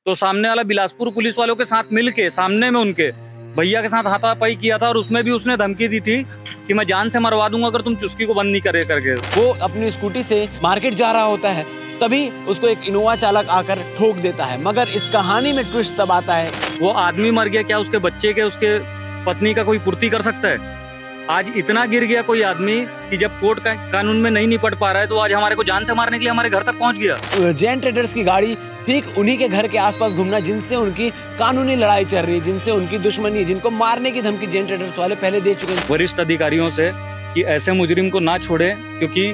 तो सामने वाला बिलासपुर पुलिस वालों के साथ मिलके सामने में उनके भैया के साथ हाथापाई किया था और उसमें भी उसने धमकी दी थी कि मैं जान से मरवा दूंगा अगर तुम चुस्की को बंद नहीं करे करके। वो अपनी स्कूटी से मार्केट जा रहा होता है, तभी उसको एक इनोवा चालक आकर ठोक देता है। मगर इस कहानी में ट्विस्ट तब आता है, वो आदमी मर गया, क्या उसके बच्चे के उसके पत्नी का कोई पूर्ति कर सकता है? आज इतना गिर गया कोई आदमी कि जब कोर्ट का कानून में नहीं निपट पा रहा है तो आज हमारे को जान से मारने के लिए हमारे घर तक पहुंच गया। जैन ट्रेडर्स की गाड़ी ठीक उन्हीं के घर के आसपास घूमना जिनसे उनकी कानूनी लड़ाई चल रही है, जिनसे उनकी दुश्मनी है, जिनको मारने की धमकी जैन ट्रेडर्स वाले पहले दे चुके हैं वरिष्ठ अधिकारियों से कि ऐसे मुजरिम को ना छोड़े, क्योंकि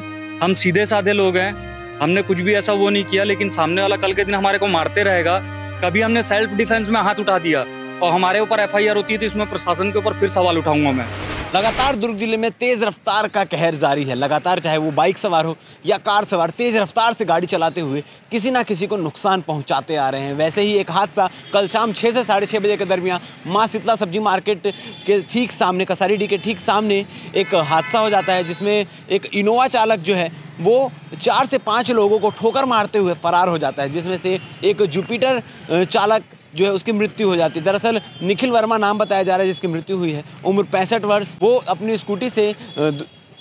हम सीधे साधे लोग हैं, हमने कुछ भी ऐसा वो नहीं किया, लेकिन सामने वाला कल के दिन हमारे को मारते रहेगा। कभी हमने सेल्फ डिफेंस में हाथ उठा दिया और हमारे ऊपर FIR होती है तो इसमें प्रशासन के ऊपर फिर सवाल उठाऊंगा मैं। लगातार दुर्ग जिले में तेज रफ्तार का कहर जारी है। लगातार चाहे वो बाइक सवार हो या कार सवार तेज रफ्तार से गाड़ी चलाते हुए किसी ना किसी को नुकसान पहुंचाते आ रहे हैं। वैसे ही एक हादसा कल शाम 6 से 6:30 बजे के दरमियान मां शीतला सब्जी मार्केट के ठीक सामने, कसारीडी के ठीक सामने एक हादसा हो जाता है, जिसमें एक इनोवा चालक जो है वो 4 से 5 लोगों को ठोकर मारते हुए फरार हो जाता है, जिसमें से एक जुपिटर चालक जो है उसकी मृत्यु हो जाती है। दरअसल निखिल वर्मा नाम बताया जा रहा है जिसकी मृत्यु हुई है, उम्र 65 वर्ष। वो अपनी स्कूटी से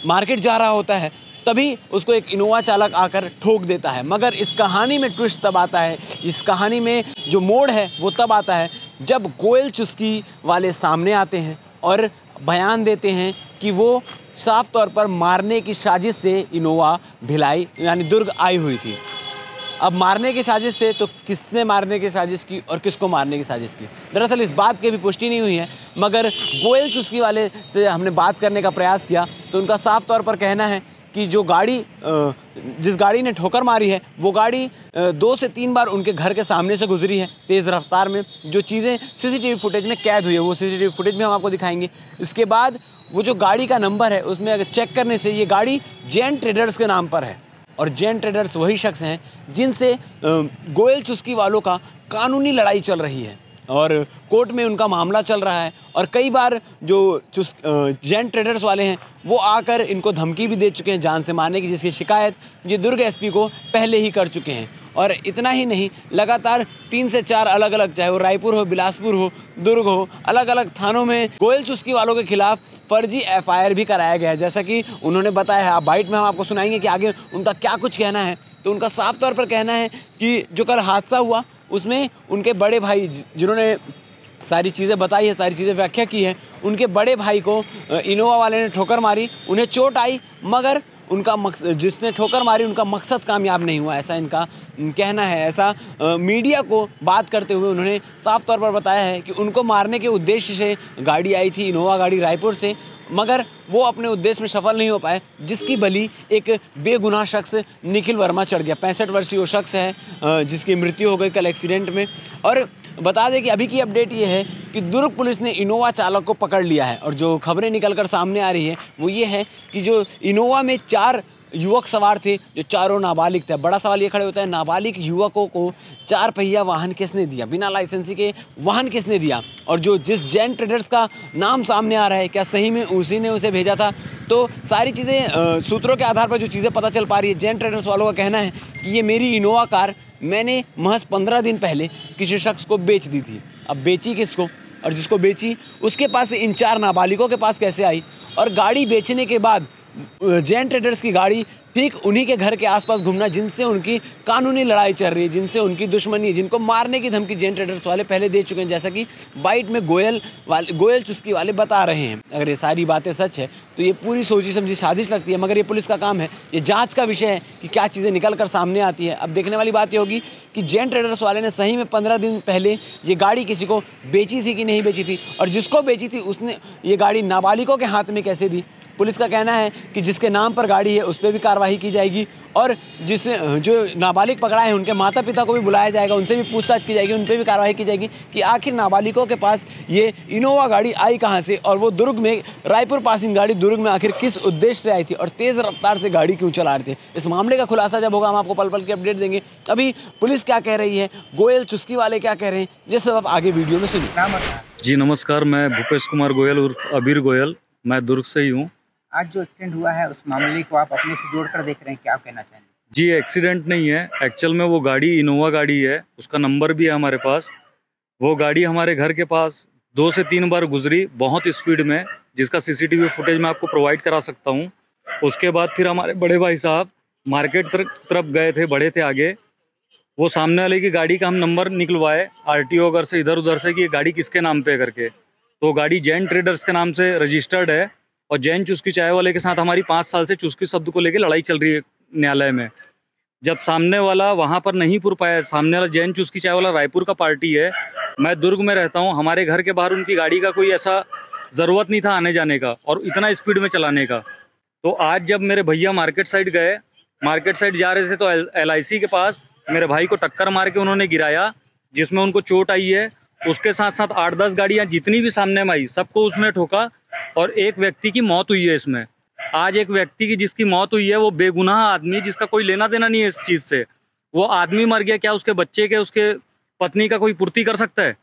मार्केट जा रहा होता है, तभी उसको एक इनोवा चालक आकर ठोक देता है। मगर इस कहानी में ट्विस्ट तब आता है, इस कहानी में जो मोड़ है वो तब आता है जब गोयल चुस्की वाले सामने आते हैं और बयान देते हैं कि वो साफ तौर पर मारने की साजिश से इनोवा भिलाई यानी दुर्ग आई हुई थी। अब मारने की साजिश से तो किसने मारने की साजिश की और किसको मारने की साजिश की, दरअसल इस बात की भी पुष्टि नहीं हुई है। मगर गोयल चुस्की वाले से हमने बात करने का प्रयास किया तो उनका साफ तौर पर कहना है कि जो गाड़ी जिस गाड़ी ने ठोकर मारी है वो गाड़ी 2 से 3 बार उनके घर के सामने से गुजरी है तेज़ रफ्तार में। जो चीज़ें CCTV फुटेज में कैद हुई है वो CCTV फुटेज में हम आपको दिखाएंगे। इसके बाद वो जो गाड़ी का नंबर है उसमें अगर चेक करने से ये गाड़ी जैन ट्रेडर्स के नाम पर है, और जैन ट्रेडर्स वही शख्स हैं जिनसे गोयल चुस्की वालों का कानूनी लड़ाई चल रही है और कोर्ट में उनका मामला चल रहा है। और कई बार जो जैन ट्रेडर्स वाले हैं वो आकर इनको धमकी भी दे चुके हैं जान से मारने की, जिसकी शिकायत ये दुर्ग SP को पहले ही कर चुके हैं। और इतना ही नहीं, लगातार 3 से 4 अलग अलग, चाहे वो रायपुर हो, बिलासपुर हो, दुर्ग हो, अलग अलग थानों में गोयल चुस्की वालों के खिलाफ फर्जी FIR भी कराया गया है, जैसा कि उन्होंने बताया है। आप बाइट में हम आपको सुनाएंगे कि आगे उनका क्या कुछ कहना है। तो उनका साफ तौर पर कहना है कि जो कल हादसा हुआ उसमें उनके बड़े भाई जिन्होंने सारी चीज़ें बताई है, सारी चीज़ें व्याख्या की है, उनके बड़े भाई को इनोवा वाले ने ठोकर मारी, उन्हें चोट आई, मगर उनका मकसद, जिसने ठोकर मारी उनका मकसद कामयाब नहीं हुआ, ऐसा इनका कहना है। ऐसा मीडिया को बात करते हुए उन्होंने साफ तौर पर बताया है कि उनको मारने के उद्देश्य से गाड़ी आई थी, इनोवा गाड़ी रायपुर से, मगर वो अपने उद्देश्य में सफल नहीं हो पाए, जिसकी बलि एक बेगुनाह शख्स निखिल वर्मा चढ़ गया। 65 वर्षीय वो शख्स है जिसकी मृत्यु हो गई कल एक्सीडेंट में। और बता दें कि अभी की अपडेट ये है कि दुर्ग पुलिस ने इनोवा चालक को पकड़ लिया है, और जो खबरें निकलकर सामने आ रही है वो ये है कि जो इनोवा में 4 युवक सवार थे जो चारों नाबालिग थे। बड़ा सवाल ये खड़े होता है, नाबालिग युवकों को 4 पहिया वाहन किसने दिया, बिना लाइसेंसी के वाहन किसने दिया, और जो जिस जैन ट्रेडर्स का नाम सामने आ रहा है क्या सही में उसी ने उसे भेजा था। तो सारी चीज़ें सूत्रों के आधार पर जो चीज़ें पता चल पा रही है, जैन ट्रेडर्स वालों का कहना है कि ये मेरी इनोवा कार मैंने महज 15 दिन पहले किसी शख्स को बेच दी थी। अब बेची किसको, और जिसको बेची उसके पास इन 4 नाबालिगों के पास कैसे आई, और गाड़ी बेचने के बाद जैन ट्रेडर्स की गाड़ी ठीक उन्हीं के घर के आसपास घूमना जिनसे उनकी कानूनी लड़ाई चल रही है, जिनसे उनकी दुश्मनी है, जिनको मारने की धमकी जैन ट्रेडर्स वाले पहले दे चुके हैं, जैसा कि बाइट में गोयल चुस्की वाले बता रहे हैं। अगर ये सारी बातें सच है तो ये पूरी सोची समझी साजिश लगती है, मगर ये पुलिस का काम है, ये जांच का विषय है कि क्या चीज़ें निकल कर सामने आती है। अब देखने वाली बात ये होगी कि जैन ट्रेडर्स वाले ने सही में 15 दिन पहले ये गाड़ी किसी को बेची थी कि नहीं बेची थी, और जिसको बेची थी उसने ये गाड़ी नाबालिगों के हाथ में कैसे दी। पुलिस का कहना है कि जिसके नाम पर गाड़ी है उस पर भी कार्रवाई की जाएगी, और जो नाबालिग पकड़ा है उनके माता पिता को भी बुलाया जाएगा, उनसे भी पूछताछ की जाएगी, उन पर भी कार्रवाई की जाएगी कि आखिर नाबालिगों के पास ये इनोवा गाड़ी आई कहां से, और वो दुर्ग में रायपुर पासिंग गाड़ी दुर्ग में आखिर किस उद्देश्य से आई थी, और तेज़ रफ्तार से गाड़ी क्यों चला रहे थे। इस मामले का खुलासा जब होगा हम आपको पल पल की अपडेट देंगे। अभी पुलिस क्या कह रही है, गोयल चुस्की वाले क्या कह रहे हैं, ये सब आप आगे वीडियो में सुनिए। जी नमस्कार, मैं भूपेश कुमार गोयल उर्फ अबीर गोयल, मैं दुर्ग से ही हूँ। आज जो एक्सीडेंट हुआ है उस मामले को आप अपने से जोड़कर देख रहे हैं, क्या कहना चाहेंगे? जी एक्सीडेंट नहीं है, एक्चुअल में वो गाड़ी इनोवा गाड़ी है, उसका नंबर भी है हमारे पास। वो गाड़ी हमारे घर के पास 2 से 3 बार गुजरी बहुत स्पीड में, जिसका सीसीटीवी फुटेज मैं आपको प्रोवाइड करा सकता हूँ। उसके बाद फिर हमारे बड़े भाई साहब मार्केट तरफ गए थे, बड़े थे आगे। वो सामने वाले की गाड़ी का हम नंबर निकलवाए आरटीओ घर से, इधर उधर से, कि ये गाड़ी किसके नाम पे करके। तो गाड़ी जैन ट्रेडर्स के नाम से रजिस्टर्ड है और जैन चुस्की चाय वाले के साथ हमारी 5 साल से चुस्की शब्द को लेकर लड़ाई चल रही है न्यायालय में। जब सामने वाला वहाँ पर नहीं पुर पाया, सामने वाला जैन चुस्की चाय वाला रायपुर का पार्टी है, मैं दुर्ग में रहता हूँ, हमारे घर के बाहर उनकी गाड़ी का कोई ऐसा ज़रूरत नहीं था आने जाने का और इतना स्पीड में चलाने का। तो आज जब मेरे भैया मार्केट साइड गए, मार्केट साइड जा रहे थे, तो LIC के पास मेरे भाई को टक्कर मार के उन्होंने गिराया, जिसमें उनको चोट आई है। उसके साथ साथ 8-10 गाड़ियाँ जितनी भी सामने में आई सबको उसने ठोका और एक व्यक्ति की मौत हुई है इसमें। आज एक व्यक्ति की जिसकी मौत हुई है, वो बेगुनाह आदमी, जिसका कोई लेना देना नहीं है इस चीज़ से, वो आदमी मर गया, क्या उसके बच्चे के, उसके पत्नी का कोई पूर्ति कर सकता है?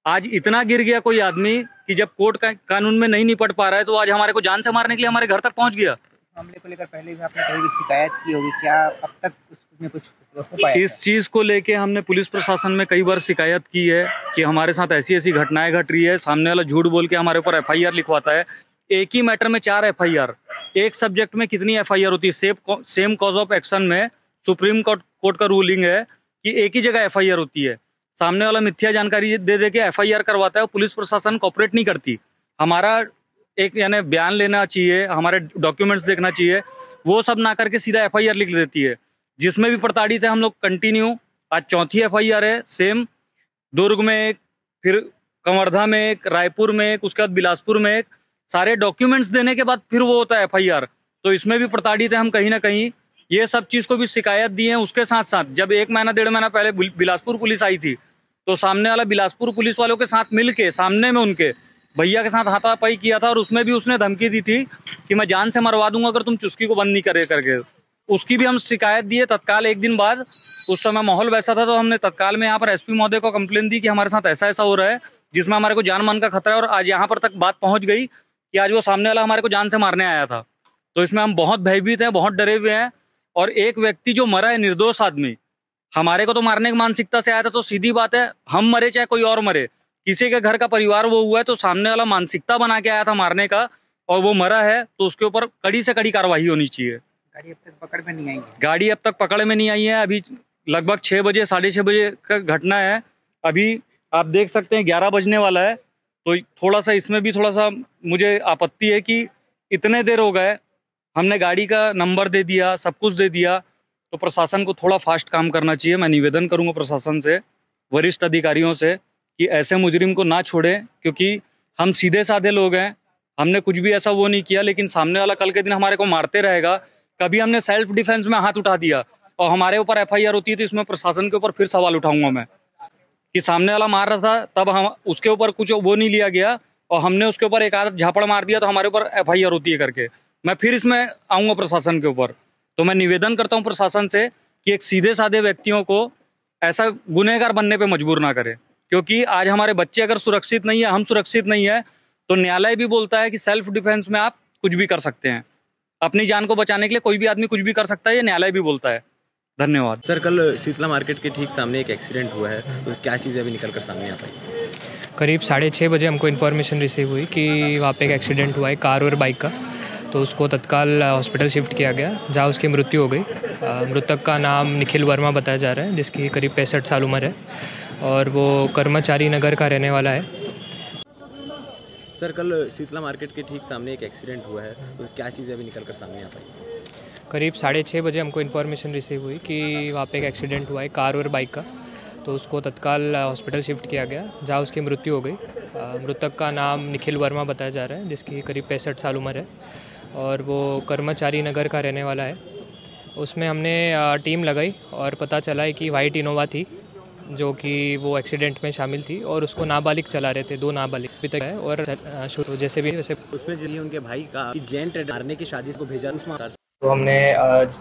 आज इतना गिर गया कोई आदमी कि जब कोर्ट का कानून में नहीं निपट पा रहा है, तो आज हमारे को जान से मारने के लिए हमारे घर तक पहुंच गया। मामले को लेकर पहले भी आपने कहीं भी शिकायत की होगी, क्या अब तक उसमें कुछ हो पाया? इस चीज़ को लेके हमने पुलिस प्रशासन में कई बार शिकायत की है कि हमारे साथ ऐसी ऐसी घटनाएं घट रही है। सामने वाला झूठ बोल के हमारे ऊपर FIR लिखवाता है। एक ही मैटर में 4 FIR, एक सब्जेक्ट में कितनी FIR होती है? सेम कॉज ऑफ एक्शन में सुप्रीम कोर्ट का रूलिंग है कि एक ही जगह FIR होती है। सामने वाला मिथ्या जानकारी दे दे के FIR करवाता है और पुलिस प्रशासन कोऑपरेट नहीं करती। हमारा एक यानी बयान लेना चाहिए, हमारे डॉक्यूमेंट्स देखना चाहिए, वो सब ना करके सीधा FIR लिख देती है, जिसमें भी प्रताड़ित है हम लोग कंटिन्यू। आज चौथी FIR है सेम, दुर्ग में एक, फिर कवर्धा में एक, रायपुर में एक, उसके बाद बिलासपुर में एक। सारे डॉक्यूमेंट्स देने के बाद फिर वो होता है FIR। तो इसमें भी प्रताड़ित है हम कहीं ना कहीं। ये सब चीज़ को भी शिकायत दी है। उसके साथ साथ जब 1 महीना 1.5 महीना पहले बिलासपुर पुलिस आई थी, तो सामने वाला बिलासपुर पुलिस वालों के साथ मिल के सामने में उनके भैया के साथ हाथापाई किया था और उसमें भी उसने धमकी दी थी कि मैं जान से मरवा दूंगा अगर तुम चुस्की को बंद नहीं करे करके। उसकी भी हम शिकायत दी है तत्काल 1 दिन बाद। उस समय माहौल वैसा था, तो हमने तत्काल में यहाँ पर SP महोदय को कंप्लेन दी कि हमारे साथ ऐसा ऐसा हो रहा है, जिसमें हमारे को जान मान का खतरा है। और आज यहाँ पर तक बात पहुँच गई कि आज वो सामने वाला हमारे को जान से मारने आया था। तो इसमें हम बहुत भयभीत हैं, बहुत डरे हुए हैं। और एक व्यक्ति जो मरा है, निर्दोष आदमी, हमारे को तो मारने की मानसिकता से आया था, तो सीधी बात है, हम मरे चाहे कोई और मरे, किसी के घर का परिवार वो हुआ है, तो सामने वाला मानसिकता बना के आया था मारने का और वो मरा है, तो उसके ऊपर कड़ी से कड़ी कार्रवाई होनी चाहिए। गाड़ी अब तक पकड़ में नहीं आई है? गाड़ी अब तक पकड़ में नहीं आई है। अभी लगभग 6 बजे 6:30 बजे का घटना है। अभी आप देख सकते हैं 11 बजने वाला है। तो थोड़ा सा इसमें भी थोड़ा सा मुझे आपत्ति है कि इतने देर हो गए, हमने गाड़ी का नंबर दे दिया, सब कुछ दे दिया, तो प्रशासन को थोड़ा फास्ट काम करना चाहिए। मैं निवेदन करूंगा प्रशासन से, वरिष्ठ अधिकारियों से, कि ऐसे मुजरिम को ना छोड़ें, क्योंकि हम सीधे साधे लोग हैं, हमने कुछ भी ऐसा वो नहीं किया, लेकिन सामने वाला कल के दिन हमारे को मारते रहेगा। कभी हमने सेल्फ डिफेंस में हाथ उठा दिया और हमारे ऊपर FIR होती है, तो इसमें प्रशासन के ऊपर फिर सवाल उठाऊंगा मैं कि सामने वाला मार रहा था, तब हम उसके ऊपर कुछ वो नहीं लिया गया और हमने उसके ऊपर एक आध झापड़ मार दिया तो हमारे ऊपर FIR होती है करके। मैं फिर इसमें आऊँगा प्रशासन के ऊपर। तो मैं निवेदन करता हूँ प्रशासन से कि एक सीधे साधे व्यक्तियों को ऐसा गुनहगार बनने पे मजबूर ना करें, क्योंकि आज हमारे बच्चे अगर सुरक्षित नहीं है, हम सुरक्षित नहीं है, तो न्यायालय भी बोलता है कि सेल्फ डिफेंस में आप कुछ भी कर सकते हैं। अपनी जान को बचाने के लिए कोई भी आदमी कुछ भी कर सकता है, ये न्यायालय भी बोलता है। धन्यवाद। सर, कल शीतला मार्केट के ठीक सामने एक एक्सीडेंट हुआ है, तो क्या चीज़ें अभी निकल कर सामने आ पाई? करीब 6:30 बजे हमको इन्फॉर्मेशन रिसीव हुई कि वहाँ पे एक एक्सीडेंट हुआ है कार और बाइक का। तो उसको तत्काल हॉस्पिटल शिफ्ट किया गया, जहाँ उसकी मृत्यु हो गई। मृतक का नाम निखिल वर्मा बताया जा रहा है, जिसकी करीब 65 साल उम्र है और वो कर्मचारी नगर का रहने वाला है। सर, कल शीतला मार्केट के ठीक सामने एक एक्सीडेंट हुआ है, तो क्या चीज़ें अभी निकल कर सामने आ पाई? करीब 6:30 बजे हमको इन्फॉर्मेशन रिसीव हुई कि वहाँ पे एक एक्सीडेंट हुआ है कार और बाइक का। तो उसको तत्काल हॉस्पिटल शिफ्ट किया गया, जहाँ उसकी मृत्यु हो गई। मृतक का नाम निखिल वर्मा बताया जा रहा है, जिसकी करीब 65 साल उम्र है और वो कर्मचारी नगर का रहने वाला है। उसमें हमने टीम लगाई और पता चला है कि वाइट इनोवा थी, जो कि वो एक्सीडेंट में शामिल थी और उसको नाबालिग चला रहे थे, 2 नाबालिग अभी तक है। और शुरू जैसे भी वैसे उसमें जी उनके भाई का कि जैन ट्रेडर मारने की साजिश को भेजा उसमें। तो हमने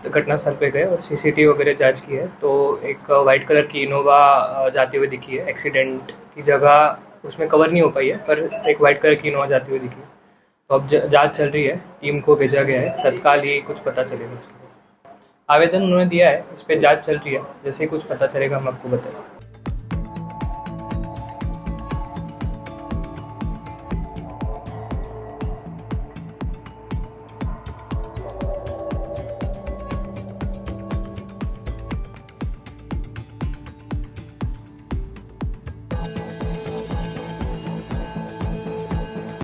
घटनास्थल पे गए और CCTV वगैरह जांच की है। तो एक वाइट कलर की इनोवा जाती हुई दिखी है। एक्सीडेंट की जगह उसमें कवर नहीं हो पाई है, पर एक वाइट कलर की इनोवा जाती हुई दिखी है। तो अब जांच चल रही है, टीम को भेजा गया है, तत्काल ही कुछ पता चलेगा। आवेदन उन्होंने दिया है, इस पर जांच चल रही है, जैसे ही कुछ पता चलेगा हम आपको बताएंगे।